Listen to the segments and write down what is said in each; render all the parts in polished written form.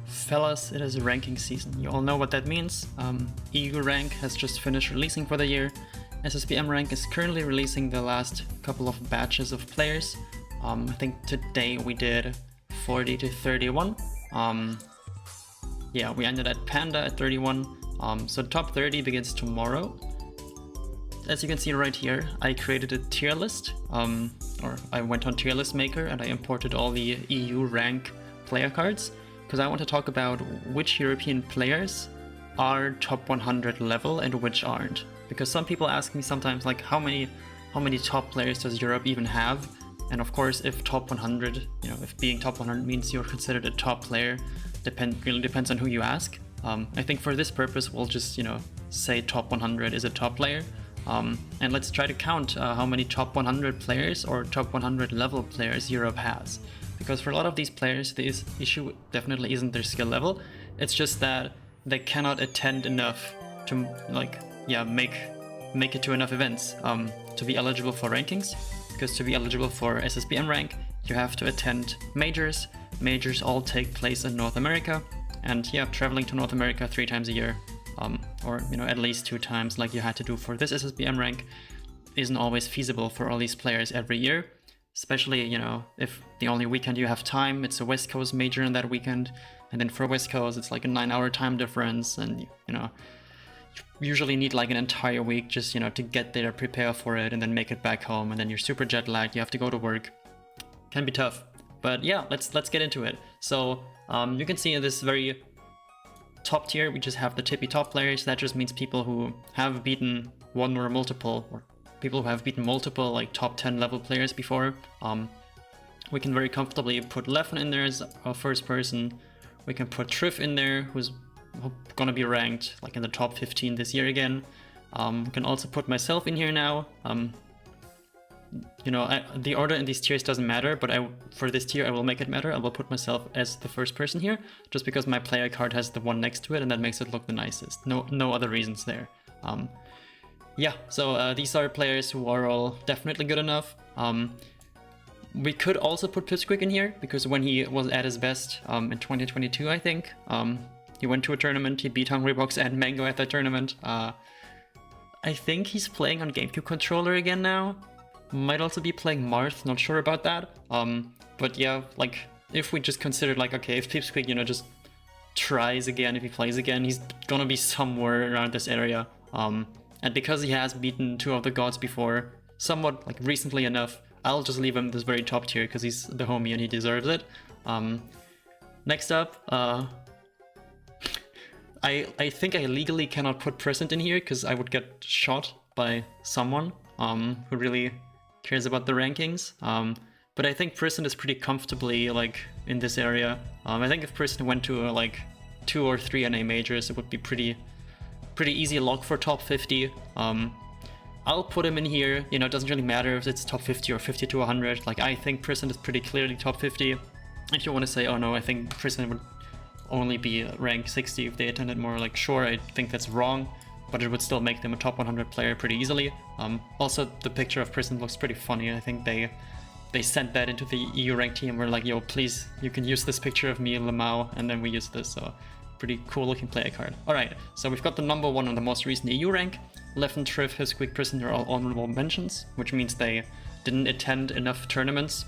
Fellas, it is a ranking season. You all know what that means. EU rank has just finished releasing for the year. SSBM rank is currently releasing the last couple of batches of players. I think today we did 40 to 31. Yeah, we ended at Panda at 31. So top 30 begins tomorrow. As you can see right here, I created a tier list, or I went on tier list maker and I imported all the EU rank player cards, because I want to talk about which European players are top 100 level and which aren't. Because some people ask me sometimes, like, how many top players does Europe even have? And of course, if top 100, if being top 100 means you're considered a top player, really depends on who you ask. I think for this purpose, we'll just, say top 100 is a top player. And let's try to count how many top 100 players or top 100 level players Europe has. Because for a lot of these players, the issue definitely isn't their skill level. It's just that they cannot attend enough to make it to enough events to be eligible for rankings. Because to be eligible for SSBM rank, you have to attend majors. Majors all take place in North America. And yeah, traveling to North America 3 times a year, or at least 2 times like you had to do for this SSBM rank, isn't always feasible for all these players every year. Especially, if the only weekend you have time, it's a West Coast major in that weekend, and then for West Coast, it's like a 9-hour time difference, and you usually need like an entire week just, to get there, prepare for it, and then make it back home, and then you're super jet lagged, you have to go to work. Can be tough. But yeah, let's get into it. So you can see in this very top tier, we just have the tippy top players. That just means people who have beaten one or multiple, or people who have beaten multiple like top 10 level players before. We can very comfortably put Leffen in there as our first person. We can put Triff in there, who's gonna be ranked like in the top 15 this year again. We can also put myself in here now. The order in these tiers doesn't matter, but for this tier I will make it matter. I will put myself as the first person here, just because my player card has the one next to it and that makes it look the nicest. No other reasons there. Yeah, so these are players who are all definitely good enough. We could also put Pipsqueak in here, because when he was at his best in 2022, I think, he went to a tournament, he beat Hungrybox and Mango at that tournament. I think he's playing on GameCube controller again now. Might also be playing Marth, not sure about that. But yeah, like, if we just considered, like, okay, if Pipsqueak, just tries again, if he plays again, he's gonna be somewhere around this area. And because he has beaten 2 of the gods before, somewhat, like, recently enough, I'll just leave him this very top tier, because he's the homie and he deserves it. Next up, I think I legally cannot put Present in here, because I would get shot by someone who really cares about the rankings. But I think Present is pretty comfortably like in this area. I think if Present went to like 2 or 3 NA majors, it would be pretty easy lock for top 50. I'll put him in here. It doesn't really matter if it's top 50 or 50 to 100. Like, I think Present is pretty clearly top 50. If you want to say, oh no, I think Present would only be rank 60 if they attended more, like, sure, I think that's wrong, but it would still make them a top 100 player pretty easily. Also, the picture of Present looks pretty funny. I think they sent that into the EU rank team. We're like, yo, please, you can use this picture of me and Lamau, and then we use this. So pretty cool looking player card. Alright, so we've got the number 1 on the most recent EU rank. Leffen, Triff, Pipsqueak, Present are all honorable mentions, which means they didn't attend enough tournaments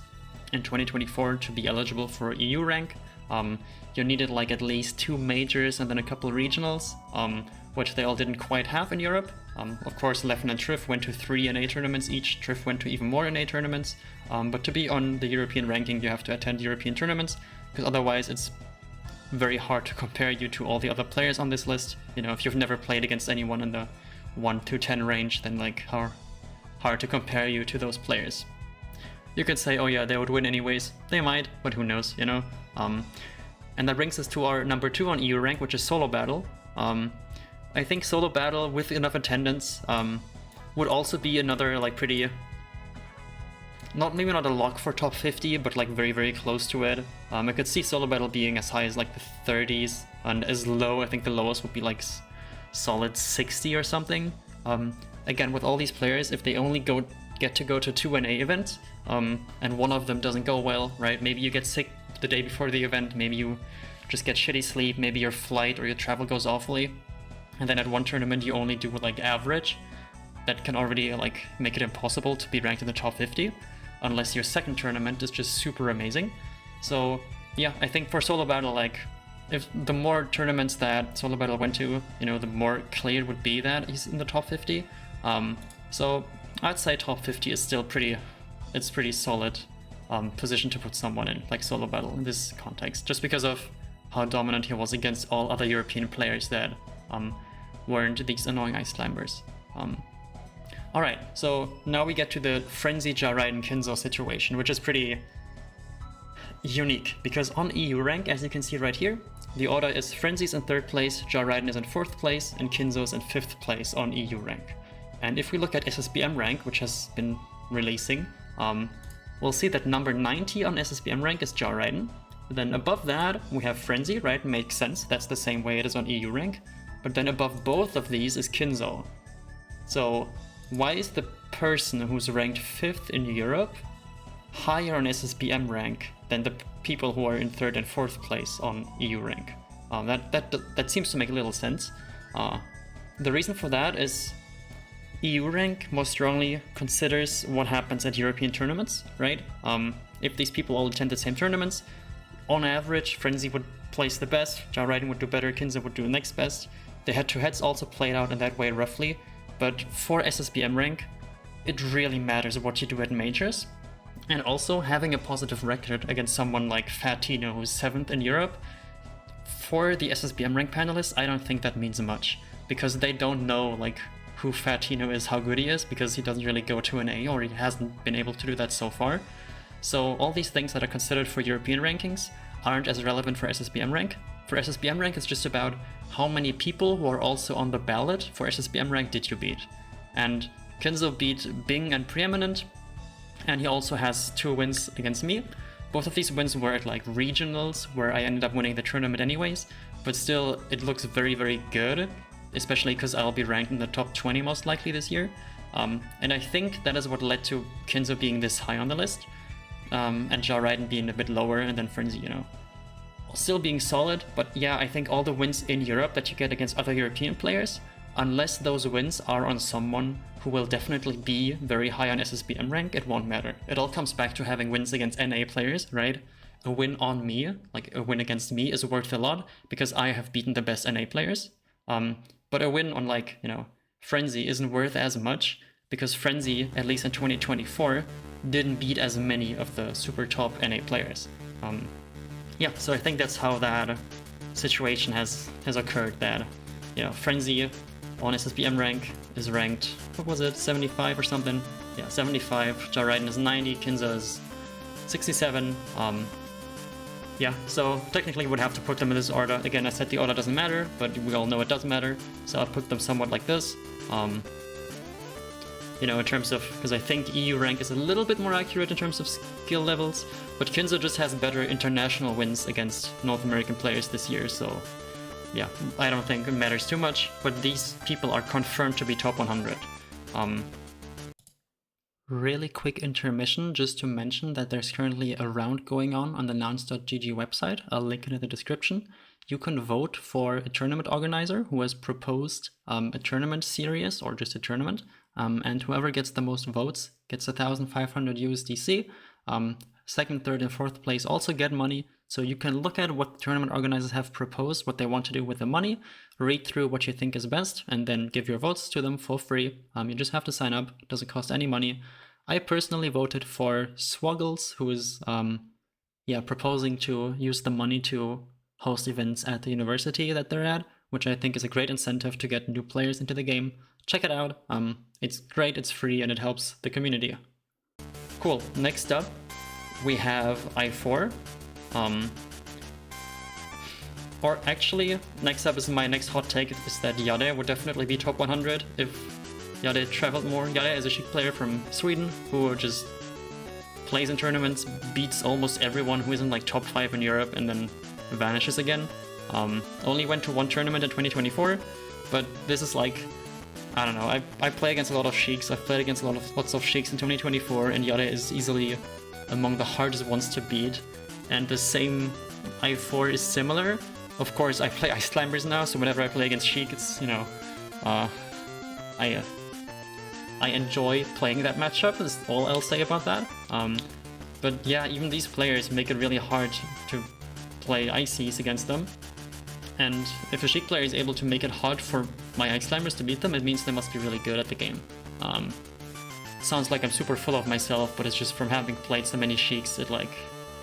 in 2024 to be eligible for EU rank. You needed like at least 2 majors and then a couple regionals, which they all didn't quite have in Europe. Of course, Leffen and Triff went to 3 NA tournaments each. Triff went to even more NA tournaments. But to be on the European ranking, you have to attend European tournaments, because otherwise it's very hard to compare you to all the other players on this list. If you've never played against anyone in the 1 to 10 range, then like how hard to compare you to those players. You could say, oh yeah, they would win anyways. They might, but who knows, And that brings us to our number 2 on EU rank, which is Solo Battle. I think Solo Battle with enough attendance would also be another like pretty, maybe not a lock for top 50, but like very, very close to it. I could see Solo Battle being as high as like the 30s, and as low, I think the lowest would be like solid 60 or something. Again, with all these players, if they only get to go to 2 NA events, and one of them doesn't go well, right? Maybe you get sick the day before the event, maybe you just get shitty sleep, maybe your flight or your travel goes awfully, and then at one tournament you only do like average, that can already like make it impossible to be ranked in the top 50, unless your second tournament is just super amazing. So yeah, I think for solo battle, like if the more tournaments that solo battle went to, you know, the more clear it would be that he's in the top 50. So I'd say top 50 is still pretty solid position to put someone in, like solo battle in this context, just because of how dominant he was against all other European players that weren't these annoying ice climbers. Alright, so now we get to the Frenzy, Jaride, Kinzo situation, which is pretty unique, because on EU rank, as you can see right here, the order is Frenzy's in 3rd place, Jaride is in 4th place, and Kinzo's in 5th place on EU rank. And if we look at SSBM rank, which has been releasing, we'll see that number 90 on SSBM rank is Jaride. Then above that, we have Frenzy, right? Makes sense, that's the same way it is on EU rank. But then above both of these is Kinzo. So why is the person who's ranked 5th in Europe higher on SSBM rank than the people who are in 3rd and 4th place on EU rank? That seems to make a little sense. The reason for that is EU rank more strongly considers what happens at European tournaments, right? If these people all attend the same tournaments, on average, Frenzy would place the best, Jaride would do better, Kinzo would do next best. The head-to-heads also played out in that way roughly, but for SSBM rank, it really matters what you do at majors. And also having a positive record against someone like Fatino, who's 7th in Europe, for the SSBM rank panelists, I don't think that means much, because they don't know like who Fatino is, how good he is, because he doesn't really go to an A, or he hasn't been able to do that so far. So all these things that are considered for European rankings aren't as relevant for SSBM rank. For SSBM rank, it's just about how many people who are also on the ballot for SSBM rank did you beat. And Kinzo beat Bing and Preeminent, and he also has 2 wins against me. Both of these wins were at like regionals, where I ended up winning the tournament anyways, but still it looks very, very good, especially because I'll be ranked in the top 20 most likely this year. And I think that is what led to Kinzo being this high on the list, and Jaride being a bit lower, and then Frenzy, you know, still being solid. But yeah, I think all the wins in Europe that you get against other European players, unless those wins are on someone who will definitely be very high on SSBM rank, it won't matter. It all comes back to having wins against NA players, right? A win on me, like a win against me, is worth a lot because I have beaten the best NA players. But a win on like, you know, Frenzy isn't worth as much because Frenzy, at least in 2024, didn't beat as many of the super top NA players. Yeah, so I think that's how that situation has occurred, that, you know, Frenzy on SSBM rank is ranked, what was it, 75 or something? Yeah, 75, Jaride is 90, Kinzo is 67. Yeah, so technically would have to put them in this order. Again, I said the order doesn't matter, but we all know it does matter, so I'd put them somewhat like this. You know, in terms of, because I think EU rank is a little bit more accurate in terms of skill levels, but Kinzo just has better international wins against North American players this year, so yeah, I don't think it matters too much, but these people are confirmed to be top 100. Really quick intermission just to mention that there's currently a round going on the nouns.gg website. I'll link it in the description. You can vote for a tournament organizer who has proposed a tournament series or just a tournament, and whoever gets the most votes gets 1,500 USDC. Second, third, and fourth place also get money. So you can look at what tournament organizers have proposed, what they want to do with the money, read through what you think is best, and then give your votes to them for free. You just have to sign up. It doesn't cost any money. I personally voted for Swoggles, who is proposing to use the money to host events at the university that they're at, which I think is a great incentive to get new players into the game. Check it out. It's great, it's free, and it helps the community. Cool. Next up, we have I4. Or actually, next up is my next hot take, is that Jade would definitely be top 100 if Jade traveled more. Jade is a Sheik player from Sweden who just plays in tournaments, beats almost everyone who isn't like top 5 in Europe, and then vanishes again. Only went to one tournament in 2024, but this is like, I don't know, I play against a lot of Sheiks. I've played against lots of Sheiks in 2024, and Jade is easily among the hardest ones to beat. And the same I4 is similar. Of course, I play Ice Climbers now, so whenever I play against Sheik, it's, you know, I enjoy playing that matchup, is all I'll say about that. But yeah, even these players make it really hard to play ICs against them. And if a Sheik player is able to make it hard for my Ice Climbers to beat them, it means they must be really good at the game. Sounds like I'm super full of myself, but it's just from having played so many Sheiks, it like,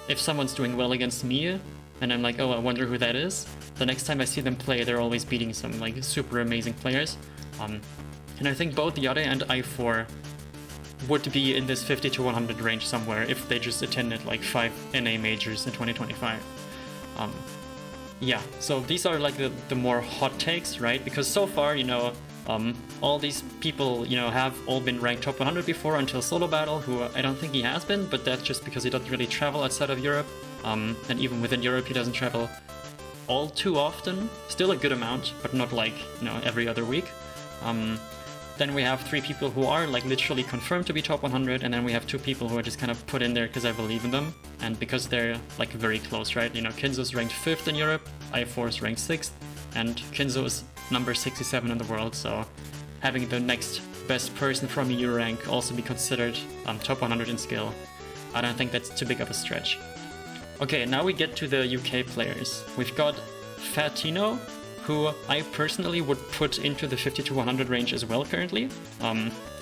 if someone's doing well against me, and I'm like, oh, I wonder who that is, the next time I see them play, they're always beating some like super amazing players. And I think both Yade and I4 would be in this 50 to 100 range somewhere if they just attended like 5 NA majors in 2025. Yeah, so these are like the more hot takes, right? Because so far, you know, all these people, you know, have all been ranked top 100 before until Solo Battle, who I don't think he has been, but that's just because he doesn't really travel outside of Europe. And even within Europe, he doesn't travel all too often. Still a good amount, but not like, you know, every other week. Then we have 3 people who are like literally confirmed to be top 100, and then we have 2 people who are just kind of put in there because I believe in them, and because they're like very close, right? You know, Kinzo's ranked 5th in Europe, I4 is ranked 6th, and Kinzo is number 67 in the world, so having the next best person from EU rank also be considered top 100 in skill, I don't think that's too big of a stretch. Okay, now we get to the UK players. We've got Fatino, who I personally would put into the 50 to 100 range as well currently.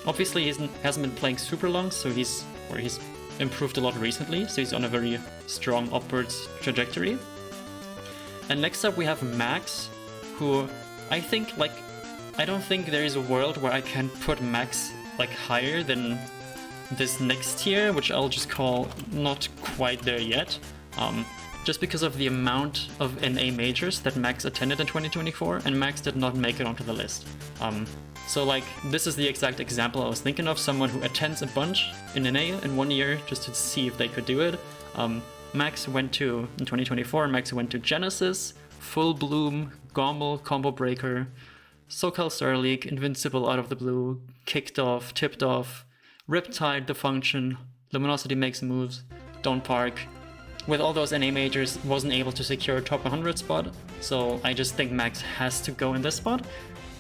Obviously he hasn't been playing super long, so he's improved a lot recently, so he's on a very strong upwards trajectory. And next up we have Max, who I think, like, I don't think there is a world where I can put Max like higher than this next tier, which I'll just call not quite there yet. Just because of the amount of NA majors that Max attended in 2024, and Max did not make it onto the list. So like, this is the exact example I was thinking of, someone who attends a bunch in NA in 1 year just to see if they could do it. Max went to, in 2024, Max went to Genesis, Full Bloom, Gommel, Combo Breaker, SoCal Star League, Invincible Out of the Blue, Kicked Off, Tipped Off, Riptide, The Function, Luminosity Makes Moves, Don't Park. With all those NA majors, wasn't able to secure a top 100 spot, so I just think Max has to go in this spot.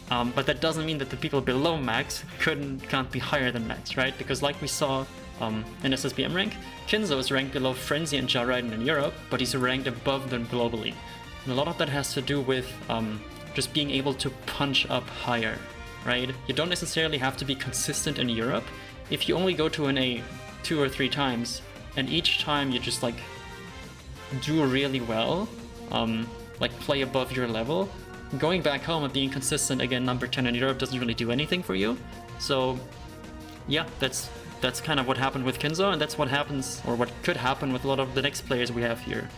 But that doesn't mean that the people below Max can't be higher than Max, right? Because like we saw in SSBM rank, Kinzo is ranked below Frenzy and Jariden in Europe, but he's ranked above them globally. And a lot of that has to do with just being able to punch up higher, right? You don't necessarily have to be consistent in Europe. If you only go to an A 2 or 3 times, and each time you just like do really well, like play above your level, going back home and being consistent again, number 10 in Europe doesn't really do anything for you. So yeah, that's kind of what happened with Kinzo, and that's what happens, or what could happen with a lot of the next players we have here.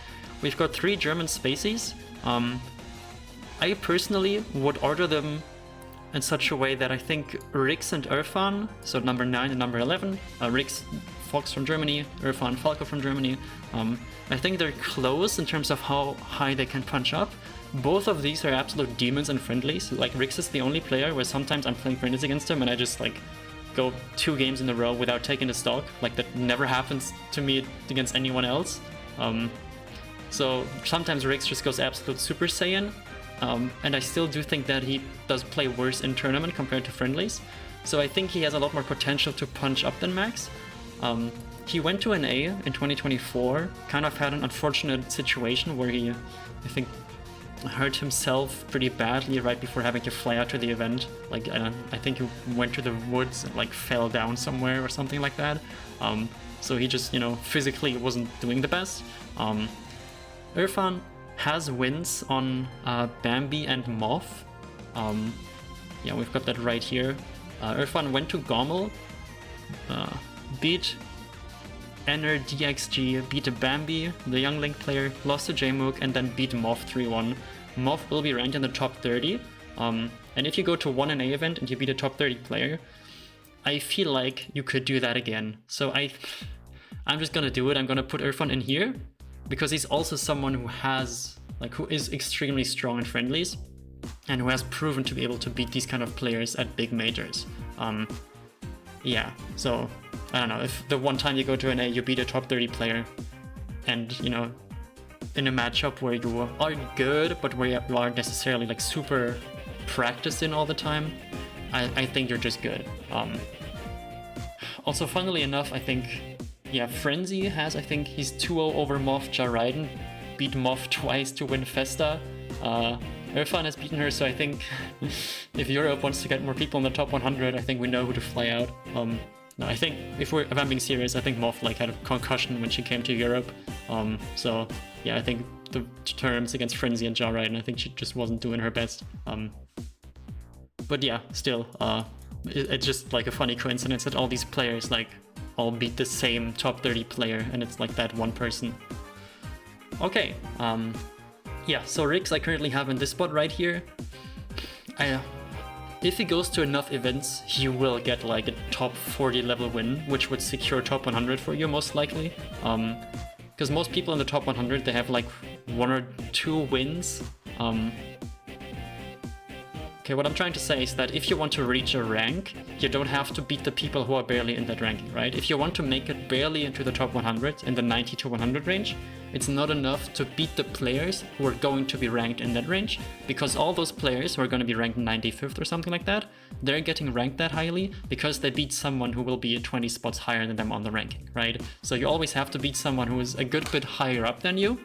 We've got 3 German spacies. I personally would order them in such a way that I think Rix and Irfan, so number 9 and number 11, Rix, Fox from Germany, Irfan, Falco from Germany, I think they're close in terms of how high they can punch up. Both of these are absolute demons in friendlies. Like, Rix is the only player where sometimes I'm playing friendlies against him and I just like go 2 games in a row without taking the stock. Like, that never happens to me against anyone else. So sometimes Rix just goes absolute Super Saiyan, and I still do think that he does play worse in tournament compared to friendlies. So I think he has a lot more potential to punch up than Max. He went to an A in 2024, kind of had an unfortunate situation where he, I think, hurt himself pretty badly right before having to fly out to the event. Like, I think he went to the woods and like fell down somewhere or something like that. So he just, you know, physically wasn't doing the best. Irfan has wins on Bambi and Moth. Yeah, we've got that right here. Irfan went to Gommel, beat Ener DXG, beat Bambi, the Young Link player, lost to Jmook, and then beat Moth 3-1. Moth will be ranked in the top 30. And if you go to one NA event and you beat a top 30 player, I feel like you could do that again. So I'm just gonna do it. I'm gonna put Irfan in here, because he's also someone who is extremely strong in friendlies, and who has proven to be able to beat these kind of players at big majors. Yeah, so I don't know, if the one time you go to an A, you beat a top 30 player, and, you know, in a matchup where you are good, but where you aren't necessarily like super practiced in all the time, I think you're just good. Also, funnily enough, I think, yeah, Frenzy has, I think he's 2-0 over Moth Jariden, beat Moth twice to win Festa. Irfan has beaten her, so I think if Europe wants to get more people in the top 100, I think we know who to fly out. No, I think if I'm being serious, I think Moth like had a concussion when she came to Europe. So yeah, I think the terms against Frenzy and Jariden, I think she just wasn't doing her best. But yeah, still, it's just like a funny coincidence that all these players like all beat the same top 30 player, and it's like that one person. Okay, yeah, so Rix I currently have in this spot right here. If he goes to enough events, he will get like a top 40 level win, which would secure top 100 for you most likely. Because most people in the top 100, they have like 1 or 2 wins. Okay, what I'm trying to say is that if you want to reach a rank, you don't have to beat the people who are barely in that ranking, right? If you want to make it barely into the top 100 in the 90 to 100 range, it's not enough to beat the players who are going to be ranked in that range, because all those players who are going to be ranked 95th or something like that, they're getting ranked that highly because they beat someone who will be 20 spots higher than them on the ranking, right? So you always have to beat someone who is a good bit higher up than you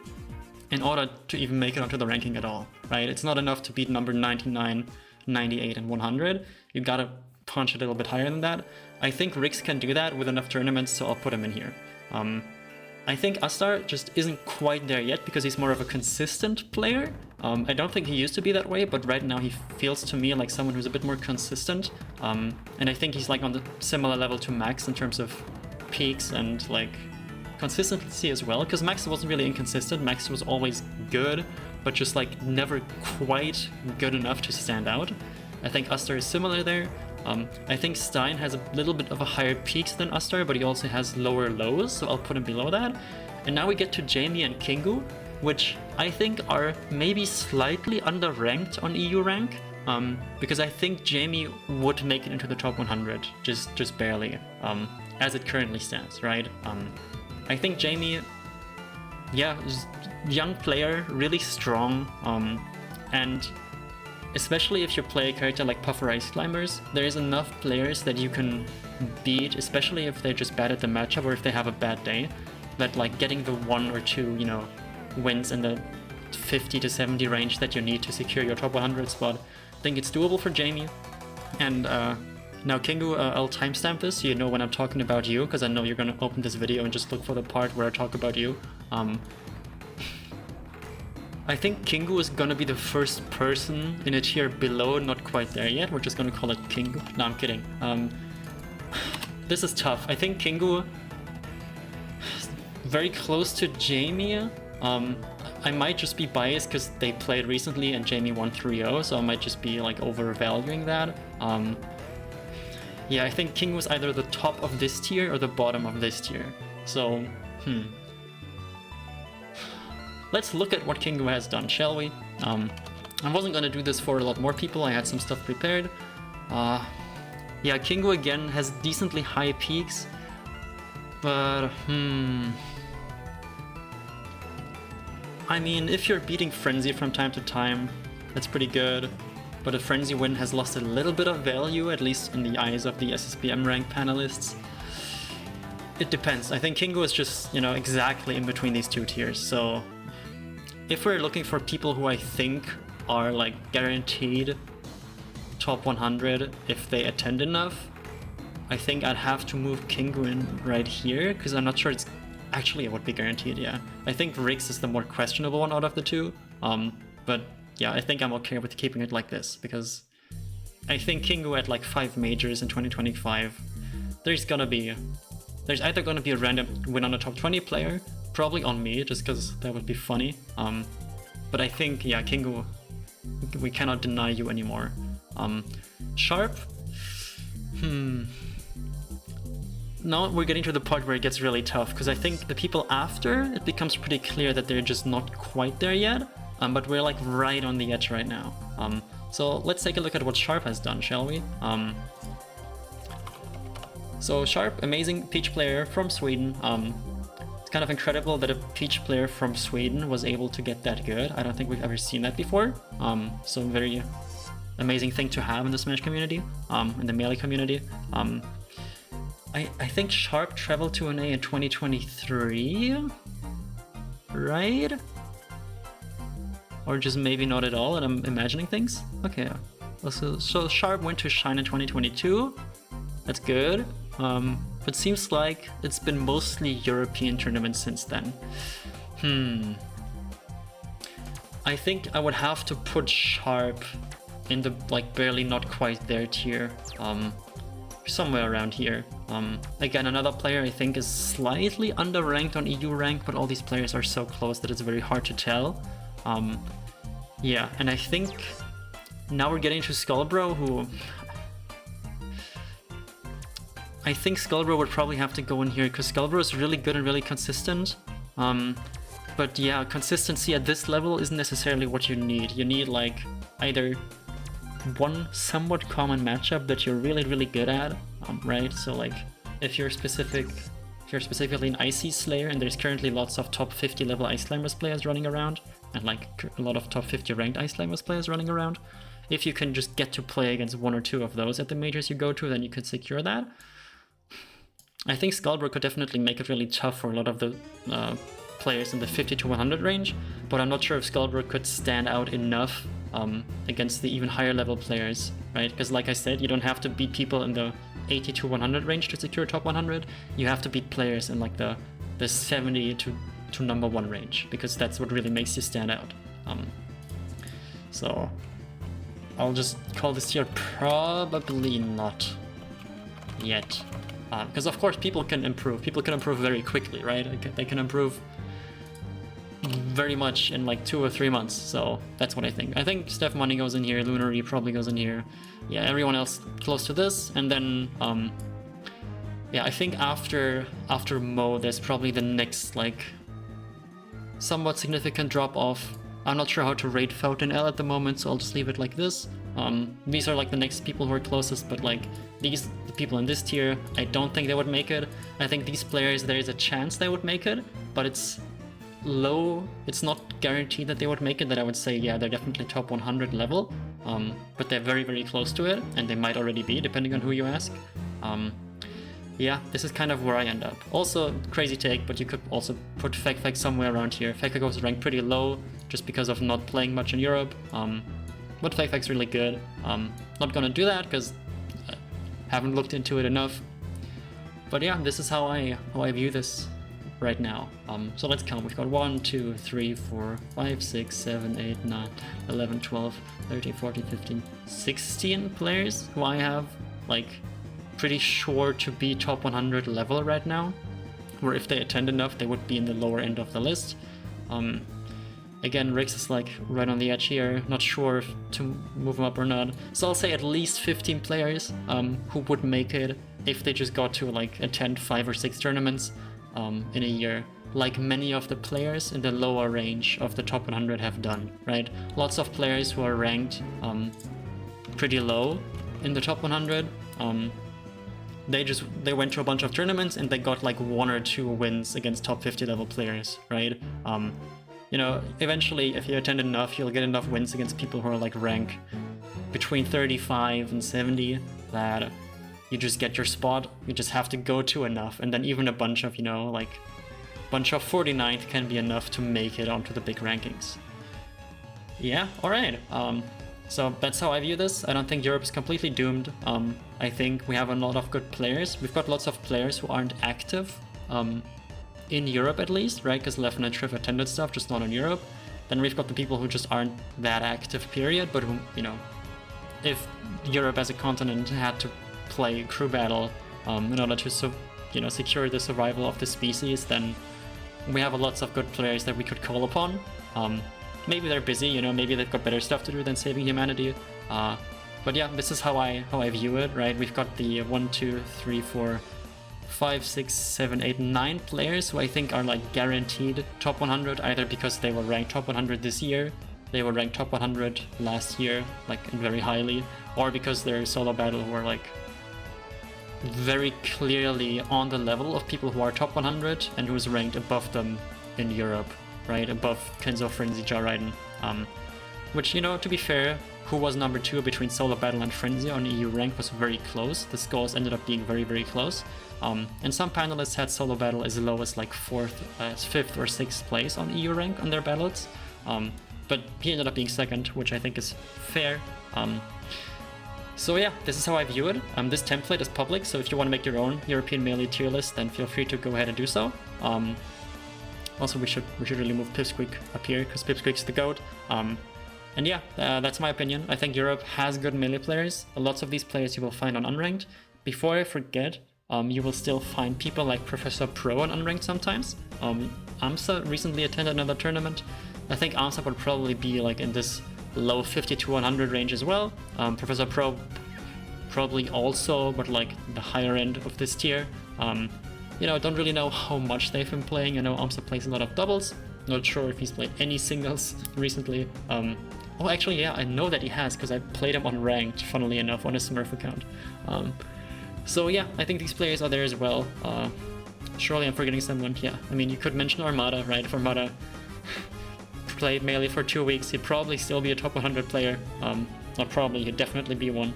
in order to even make it onto the ranking at all, right? It's not enough to beat number 99, 98 and 100. You gotta punch a little bit higher than that. I think Rix can do that with enough tournaments, so I'll put him in here. I think Astar just isn't quite there yet because he's more of a consistent player. I don't think he used to be that way, but right now he feels to me like someone who's a bit more consistent. And I think he's like on the similar level to Max in terms of peaks and like consistency as well, because Max wasn't really inconsistent. Max was always good, but just like never quite good enough to stand out. I think Astar is similar there. I think Stein has a little bit of a higher peaks than Astar, but he also has lower lows, so I'll put him below that. And now we get to Jamie and Kingu, which I think are maybe slightly underranked on EU rank, because I think Jamie would make it into the top 100, just barely, as it currently stands, right? I think Jamie, yeah, young player, really strong, and especially if you play a character like Puffer Ice Climbers, there is enough players that you can beat, especially if they're just bad at the matchup or if they have a bad day, that like getting the 1 or 2, you know, wins in the 50 to 70 range that you need to secure your top 100 spot. I think it's doable for Jamie. And now Kingu, I'll timestamp this so you know when I'm talking about you, because I know you're gonna open this video and just look for the part where I talk about you. I think Kingu is gonna be the first person in a tier below, not quite there yet. We're just gonna call it Kingu. No, I'm kidding. This is tough. I think Kingu very close to Jamie. I might just be biased because they played recently and Jamie won 3-0, so I might just be like overvaluing that. Yeah, I think Kingu was either the top of this tier or the bottom of this tier. So, let's look at what Kingu has done, shall we? I wasn't gonna do this for a lot more people, I had some stuff prepared. Yeah, Kingu again has decently high peaks, but I mean, if you're beating Frenzy from time to time, that's pretty good, but a Frenzy win has lost a little bit of value, at least in the eyes of the SSBM rank panelists. It depends. I think Kingu is just, you know, exactly in between these two tiers, so if we're looking for people who I think are like guaranteed top 100 if they attend enough, I think I'd have to move Kingu in right here, because I'm not sure it's actually, it would be guaranteed, yeah. I think Rix is the more questionable one out of the two, but yeah, I think I'm okay with keeping it like this, because I think Kingu at like 5 majors in 2025, there's either gonna be a random win on a top 20 player, probably on me, just because that would be funny. But I think, yeah, Kingu, we cannot deny you anymore. Sharp? Now we're getting to the part where it gets really tough, because I think the people after, it becomes pretty clear that they're just not quite there yet, but we're like right on the edge right now. So let's take a look at what Sharp has done, shall we? So Sharp, amazing Peach player from Sweden. kind of incredible that a Peach player from Sweden was able to get that good. I don't think we've ever seen that before. So very amazing thing to have in the Smash community, in the Melee community. I think Sharp traveled to NA in 2023, right? Or just maybe not at all, and I'm imagining things? Okay, so Sharp went to Shine in 2022, that's good. But seems like it's been mostly European tournaments since then. I think I would have to put Sharp in the like barely not quite there tier, somewhere around here. Again, another player I think is slightly underranked on EU rank, but all these players are so close that it's very hard to tell. Yeah, and I think now we're getting to Skullbro, who I think Skullbro would probably have to go in here because Skullbro is really good and really consistent. But yeah, consistency at this level isn't necessarily what you need. You need like either one somewhat common matchup that you're really, really good at, right? So like if you're specifically an Icy Slayer and there's currently lots of top 50 level Ice Climbers players running around, and like a lot of top 50 ranked Ice Climbers players running around, if you can just get to play against one or two of those at the majors you go to, then you could secure that. I think Skullbro could definitely make it really tough for a lot of the players in the 50 to 100 range, but I'm not sure if Skullbro could stand out enough against the even higher level players, right? Because like I said, you don't have to beat people in the 80 to 100 range to secure top 100. You have to beat players in like the 70 to number 1 range, because that's what really makes you stand out. So I'll just call this tier probably not yet. Because of course people can improve. People can improve very quickly, right? They can improve very much in like 2 or 3 months. So that's what I think. I think Steph Money goes in here. Lunary probably goes in here. Yeah, everyone else close to this. And then, yeah, I think after Mo, there's probably the next like somewhat significant drop off. I'm not sure how to rate Fountain L at the moment, so I'll just leave it like this. These are like the next people who are closest, but like the people in this tier, I don't think they would make it. I think these players, there is a chance they would make it, but it's low. It's not guaranteed that they would make it, that I would say, yeah, they're definitely top 100 level, but they're very, very close to it, and they might already be, depending on who you ask. Yeah, this is kind of where I end up. Also, crazy take, but you could also put Fek somewhere around here. Fek goes ranked pretty low, just because of not playing much in Europe. But Fek's really good. Not gonna do that because I haven't looked into it enough. But yeah, this is how I view this right now. So let's count. We've got 1, 2, 3, 4, 5, 6, 7, 8, 9, 11, 12, 13, 14, 15, 16 players who I have like pretty sure to be top 100 level right now. Where if they attend enough, they would be in the lower end of the list. Again, Rix is like right on the edge here, not sure if to move him up or not. So I'll say at least 15 players who would make it if they just got to like attend 5 or 6 tournaments in a year, like many of the players in the lower range of the top 100 have done, right? Lots of players who are ranked pretty low in the top 100, they went to a bunch of tournaments and they got like 1 or 2 wins against top 50 level players, right? You know, eventually, if you attend enough, you'll get enough wins against people who are like rank between 35 and 70 that you just get your spot. You just have to go to enough, and then even a bunch of, you know, like bunch of 49th can be enough to make it onto the big rankings. Yeah, all right. So that's how I view this. I don't think Europe is completely doomed. I think we have a lot of good players. We've got lots of players who aren't active. In Europe at least, right? Because Levin and Triff attended stuff, just not in Europe. Then we've got the people who just aren't that active, period, but who, you know, if Europe as a continent had to play crew battle in order to, you know, secure the survival of the species, then we have lots of good players that we could call upon. Maybe they're busy, you know, maybe they've got better stuff to do than saving humanity. But yeah, this is how I view it, right? We've got the 1, 2, 3, 4, 5, 6, 7, 8, 9 players who I think are like guaranteed top 100, either because they were ranked top 100 this year, they were ranked top 100 last year, like very highly, or because they're solo battle who are like very clearly on the level of people who are top 100 and who's ranked above them in Europe, right? Above Kenzo, Frenzy, Jariden. Which, you know, to be fair, who was number 2 between Solo Battle and Frenzy on EU rank was very close. The scores ended up being very, very close. And some panelists had Solo Battle as low as like 5th or 6th place on EU rank on their battles. But he ended up being 2nd, which I think is fair. So yeah, this is how I view it. This template is public, so if you want to make your own European Melee tier list, then feel free to go ahead and do so. Also, we should really move Pipsqueak up here, because Pipsqueak's the GOAT. And yeah, that's my opinion. I think Europe has good melee players. Lots of these players you will find on Unranked. Before I forget, you will still find people like Professor Pro on Unranked sometimes. AMSA recently attended another tournament. I think AMSA would probably be like in this low 50 to 100 range as well. Professor Pro probably also, but like the higher end of this tier. You know, I don't really know how much they've been playing. I know AMSA plays a lot of doubles. Not sure if he's played any singles recently. Oh, actually, yeah, I know that he has, because I played him on Ranked, funnily enough, on his Smurf account. So yeah, I think these players are there as well. Surely I'm forgetting someone. Yeah, I mean, you could mention Armada, right? If Armada played Melee for 2 weeks, he'd probably still be a top 100 player. Not probably, he'd definitely be one.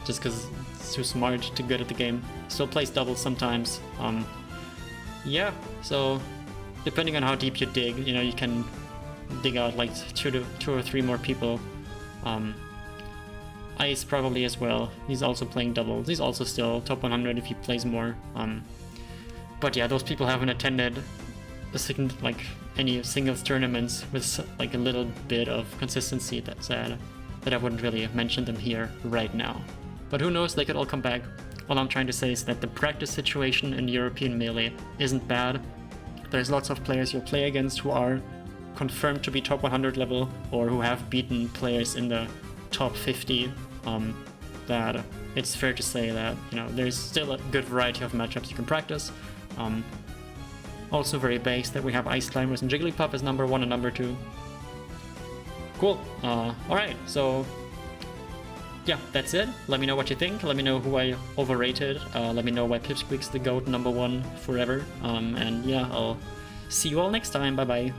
Just because he's too smart, too good at the game. Still plays doubles sometimes. Yeah, so depending on how deep you dig, you know, you can dig out like two or three more people. Ice probably as well. He's also playing doubles. He's also still top 100 if he plays more. But yeah, those people haven't attended any singles tournaments with like a little bit of consistency that I wouldn't really mention them here right now. But who knows, they could all come back. All I'm trying to say is that the practice situation in European Melee isn't bad. There's lots of players you'll play against who are confirmed to be top 100 level or who have beaten players in the top 50. That it's fair to say that, you know, there's still a good variety of matchups you can practice. Also very base that we have Ice Climbers and Jigglypuff as number 1 and number 2. Cool. Alright, so yeah, that's it. Let me know what you think. Let me know who I overrated. Let me know why Pipsqueak's the GOAT number 1 forever. And yeah, I'll see you all next time. Bye bye.